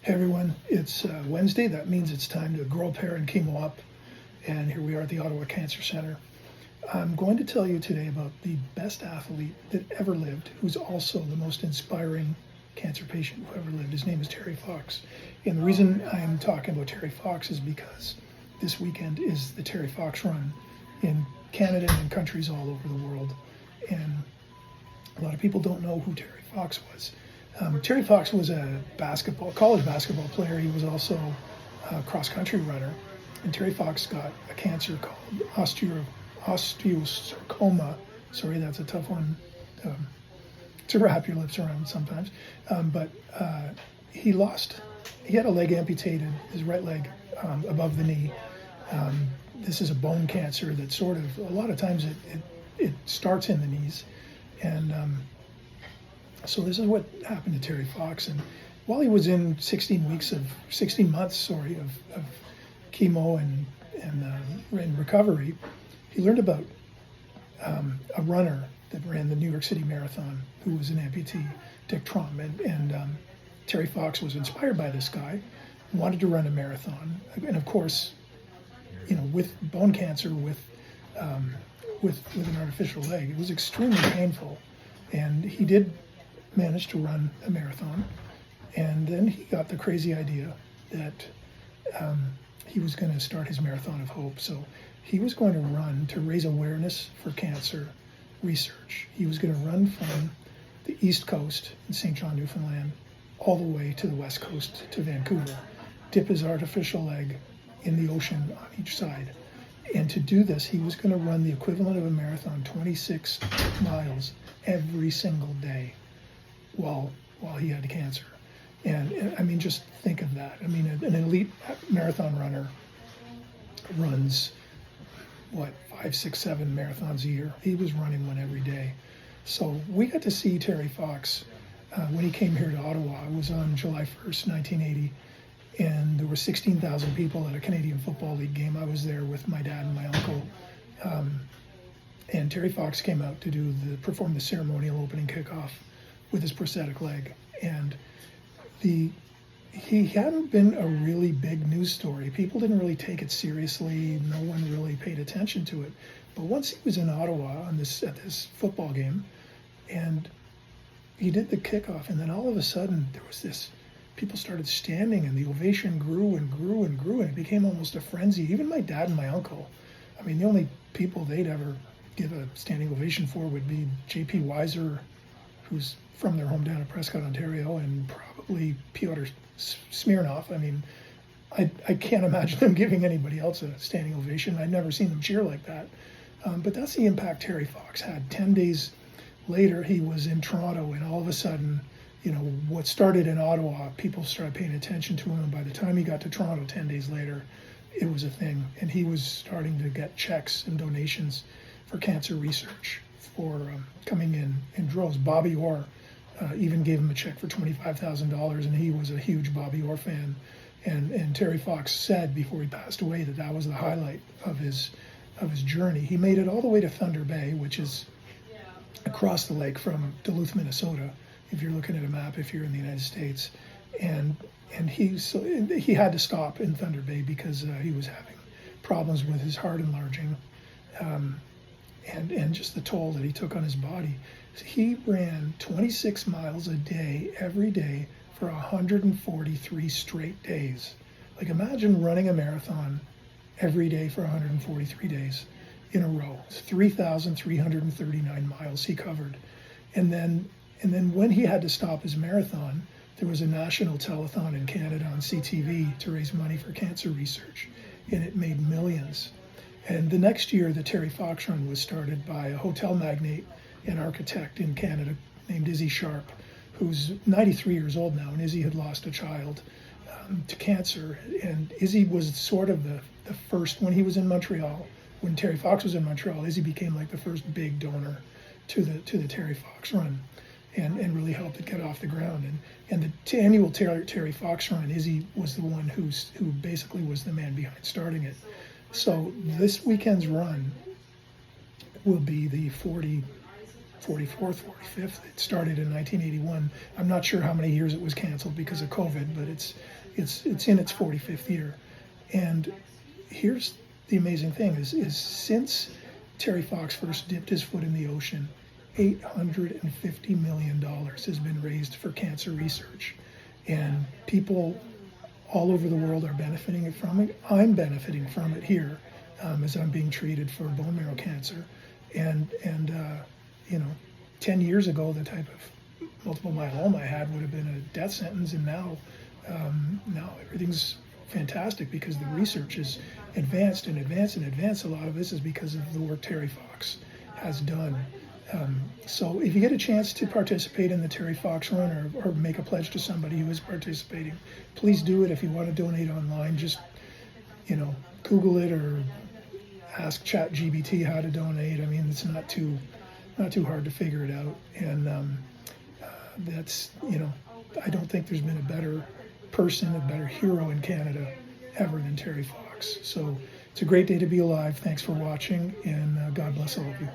Hey everyone, it's Wednesday. That means it's time to grow, pair, and chemo up. And here we are at the Ottawa Cancer Centre. I'm going to tell you today about the best athlete that ever lived, who's also the most inspiring cancer patient who ever lived. His name is Terry Fox. And the reason I'm talking about Terry Fox is because this weekend is the Terry Fox Run in Canada and countries all over the world. And a lot of people don't know who Terry Fox was. Terry Fox was a college basketball player. He was also a cross-country runner. And Terry Fox got a cancer called osteosarcoma. Sorry, that's a tough one to wrap your lips around sometimes. But he had a leg amputated, his right leg above the knee. This is a bone cancer that sort of, a lot of times it starts in the knees. And so this is what happened to Terry Fox. And while he was in 16 months of chemo and recovery, he learned about a runner that ran the New York City Marathon who was an amputee, Dick Traum. And Terry Fox was inspired by this guy, wanted to run a marathon. And of course, with bone cancer, with an artificial leg, it was extremely painful. And he did manage to run a marathon. And then he got the crazy idea that he was going to start his Marathon of Hope. So he was going to run to raise awareness for cancer research. He was going to run from the East Coast in St. John, Newfoundland, all the way to the West Coast to Vancouver, dip his artificial leg in the ocean on each side. And to do this, he was going to run the equivalent of a marathon, 26 miles every single day while he had cancer. And I mean, just think of that. I mean, an elite marathon runner runs, 5, 6, 7 marathons a year. He was running one every day. So we got to see Terry Fox when he came here to Ottawa. It was on July 1st, 1980. And there were 16,000 people at a Canadian Football League game. I was there with my dad and my uncle. And Terry Fox came out to perform the ceremonial opening kickoff with his prosthetic leg. And he hadn't been a really big news story. People didn't really take it seriously. No one really paid attention to it. But once he was in Ottawa at this football game, and he did the kickoff, and then all of a sudden there was this, people started standing, and the ovation grew and grew and grew, and it became almost a frenzy. Even my dad and my uncle, I mean, the only people they'd ever give a standing ovation for would be J.P. Weiser, who's from their hometown of Prescott, Ontario, and probably Pyotr Smirnov. I mean, I can't imagine them giving anybody else a standing ovation. I'd never seen them cheer like that. But that's the impact Terry Fox had. 10 days later, he was in Toronto, and all of a sudden, what started in Ottawa, people started paying attention to him. And by the time he got to Toronto 10 days later, it was a thing. And he was starting to get checks and donations for cancer research for coming in droves. Bobby Orr even gave him a check for $25,000, and he was a huge Bobby Orr fan. And Terry Fox said before he passed away that was the highlight of his journey. He made it all the way to Thunder Bay, which is across the lake from Duluth, Minnesota, if you're looking at a map, if you're in the United States. And he had to stop in Thunder Bay because he was having problems with his heart enlarging, and just the toll that he took on his body. So he ran 26 miles a day, every day, for 143 straight days. Like, imagine running a marathon every day for 143 days in a row. It's 3,339 miles he covered. And then when he had to stop his marathon, there was a national telethon in Canada on CTV to raise money for cancer research, and it made millions. And the next year, the Terry Fox Run was started by a hotel magnate and architect in Canada named Izzy Sharp, who's 93 years old now, and Izzy had lost a child to cancer. And Izzy was sort of the first, when he was in Montreal, when Terry Fox was in Montreal, Izzy became like the first big donor to the Terry Fox Run, and really helped it get off the ground. And the annual Terry Fox Run, Izzy was the one who basically was the man behind starting it. So this weekend's run will be the 44th, 45th. It started in 1981. I'm not sure how many years it was canceled because of COVID, but it's in its 45th year. And here's the amazing thing is since Terry Fox first dipped his foot in the ocean, $850 million has been raised for cancer research. And people all over the world are benefiting from it. I'm benefiting from it here as I'm being treated for bone marrow cancer. And 10 years ago, the type of multiple myeloma I had would have been a death sentence. And now everything's fantastic because the research is advanced and advanced and advanced. A lot of this is because of the work Terry Fox has done. So if you get a chance to participate in the Terry Fox Run or make a pledge to somebody who is participating, please do it. If you want to donate online, just Google it or ask ChatGPT how to donate. I mean, it's not too hard to figure it out. And that's I don't think there's been a better person, a better hero in Canada ever than Terry Fox. So it's a great day to be alive. Thanks for watching, and God bless all of you.